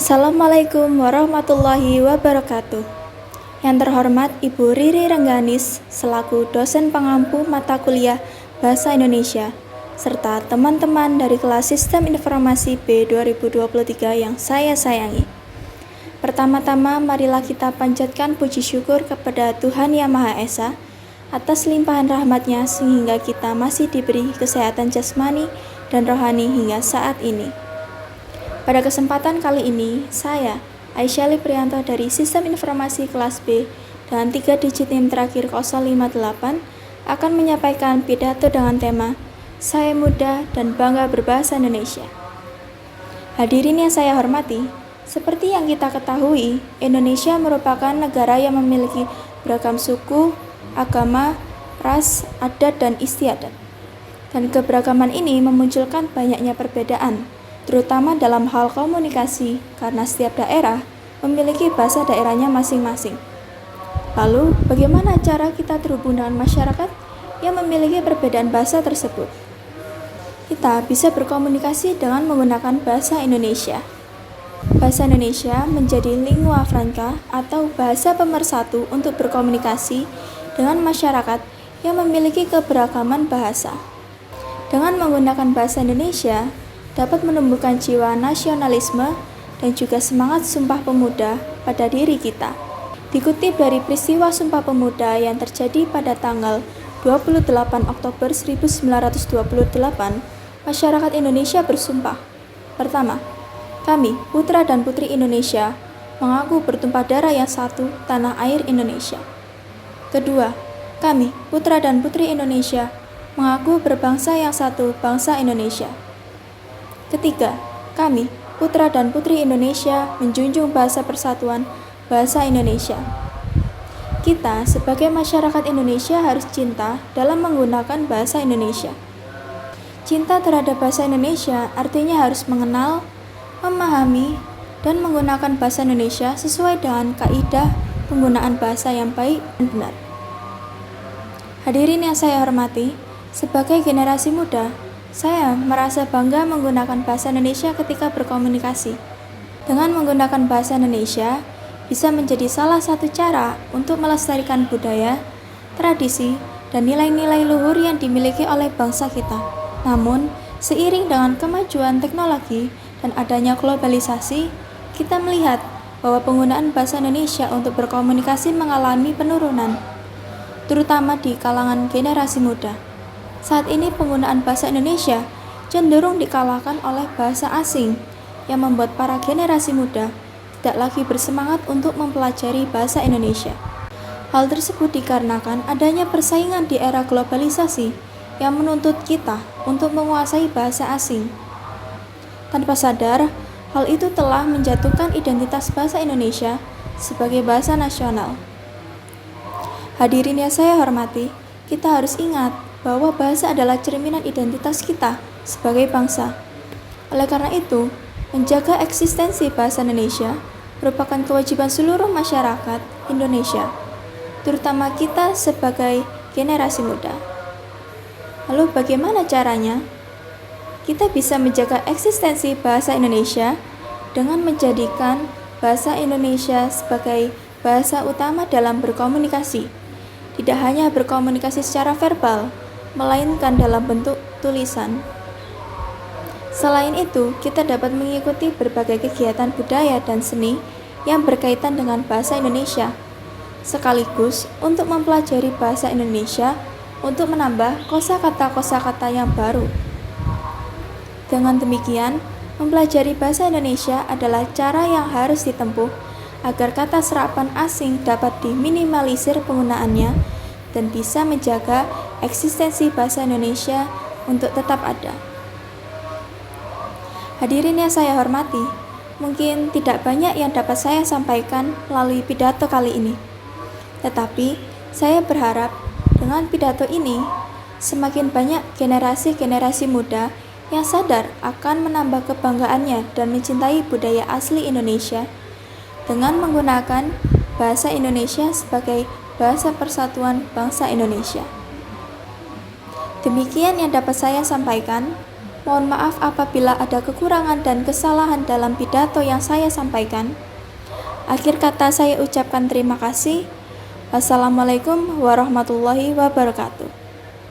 Assalamualaikum warahmatullahi wabarakatuh. Yang terhormat Ibu Riri Rengganis selaku dosen pengampu mata kuliah Bahasa Indonesia serta teman-teman dari kelas Sistem Informasi B 2023 yang saya sayangi. Pertama-tama marilah kita panjatkan puji syukur kepada Tuhan Yang Maha Esa atas limpahan rahmat-Nya sehingga kita masih diberi kesehatan jasmani dan rohani hingga saat ini. Pada kesempatan kali ini, saya, Aisyah Liprianto dari Sistem Informasi kelas B dan 3 digit NIM terakhir 058 akan menyampaikan pidato dengan tema Saya Muda dan Bangga Berbahasa Indonesia. Hadirin yang saya hormati, seperti yang kita ketahui, Indonesia merupakan negara yang memiliki beragam suku, agama, ras, adat, dan istiadat. Dan keberagaman ini memunculkan banyaknya perbedaan, terutama dalam hal komunikasi, karena setiap daerah memiliki bahasa daerahnya masing-masing. Lalu, bagaimana cara kita terhubung dengan masyarakat yang memiliki perbedaan bahasa tersebut? Kita bisa berkomunikasi dengan menggunakan bahasa Indonesia. Bahasa Indonesia menjadi lingua franca atau bahasa pemersatu untuk berkomunikasi dengan masyarakat yang memiliki keberagaman bahasa. Dengan menggunakan bahasa Indonesia, dapat menumbuhkan jiwa nasionalisme dan juga semangat Sumpah Pemuda pada diri kita. Dikutip dari peristiwa Sumpah Pemuda yang terjadi pada tanggal 28 Oktober 1928, masyarakat Indonesia bersumpah. Pertama, kami, putra dan putri Indonesia, mengaku bertumpah darah yang satu, tanah air Indonesia. Kedua, kami, putra dan putri Indonesia, mengaku berbangsa yang satu, bangsa Indonesia. Ketiga, kami, putra dan putri Indonesia, menjunjung bahasa persatuan, bahasa Indonesia. Kita, sebagai masyarakat Indonesia, harus cinta dalam menggunakan bahasa Indonesia. Cinta terhadap bahasa Indonesia artinya harus mengenal, memahami, dan menggunakan bahasa Indonesia sesuai dengan kaidah penggunaan bahasa yang baik dan benar. Hadirin yang saya hormati, sebagai generasi muda, saya merasa bangga menggunakan bahasa Indonesia ketika berkomunikasi. Dengan menggunakan bahasa Indonesia, bisa menjadi salah satu cara untuk melestarikan budaya, tradisi, dan nilai-nilai luhur yang dimiliki oleh bangsa kita. Namun, seiring dengan kemajuan teknologi dan adanya globalisasi, kita melihat bahwa penggunaan bahasa Indonesia untuk berkomunikasi mengalami penurunan, terutama di kalangan generasi muda. Saat ini penggunaan bahasa Indonesia cenderung dikalahkan oleh bahasa asing yang membuat para generasi muda tidak lagi bersemangat untuk mempelajari bahasa Indonesia. Hal tersebut dikarenakan adanya persaingan di era globalisasi yang menuntut kita untuk menguasai bahasa asing. Tanpa sadar, hal itu telah menjatuhkan identitas bahasa Indonesia sebagai bahasa nasional. Hadirin yang saya hormati, kita harus ingat bahwa bahasa adalah cerminan identitas kita sebagai bangsa. Oleh karena itu, menjaga eksistensi bahasa Indonesia merupakan kewajiban seluruh masyarakat Indonesia, terutama kita sebagai generasi muda. Lalu bagaimana caranya? Kita bisa menjaga eksistensi bahasa Indonesia dengan menjadikan bahasa Indonesia sebagai bahasa utama dalam berkomunikasi. Tidak hanya berkomunikasi secara verbal, melainkan dalam bentuk tulisan. Selain itu, kita dapat mengikuti berbagai kegiatan budaya dan seni yang berkaitan dengan bahasa Indonesia, sekaligus untuk mempelajari bahasa Indonesia untuk menambah kosakata-kosakata yang baru. Dengan demikian, mempelajari bahasa Indonesia adalah cara yang harus ditempuh agar kata serapan asing dapat diminimalisir penggunaannya dan bisa menjaga eksistensi bahasa Indonesia untuk tetap ada. Hadirin yang saya hormati, mungkin tidak banyak yang dapat saya sampaikan melalui pidato kali ini. Tetapi, saya berharap dengan pidato ini, semakin banyak generasi-generasi muda yang sadar akan menambah kebanggaannya dan mencintai budaya asli Indonesia dengan menggunakan bahasa Indonesia sebagai bahasa persatuan bangsa Indonesia. Demikian yang dapat saya sampaikan. Mohon maaf apabila ada kekurangan dan kesalahan dalam pidato yang saya sampaikan. Akhir kata saya ucapkan terima kasih. Wassalamualaikum warahmatullahi wabarakatuh.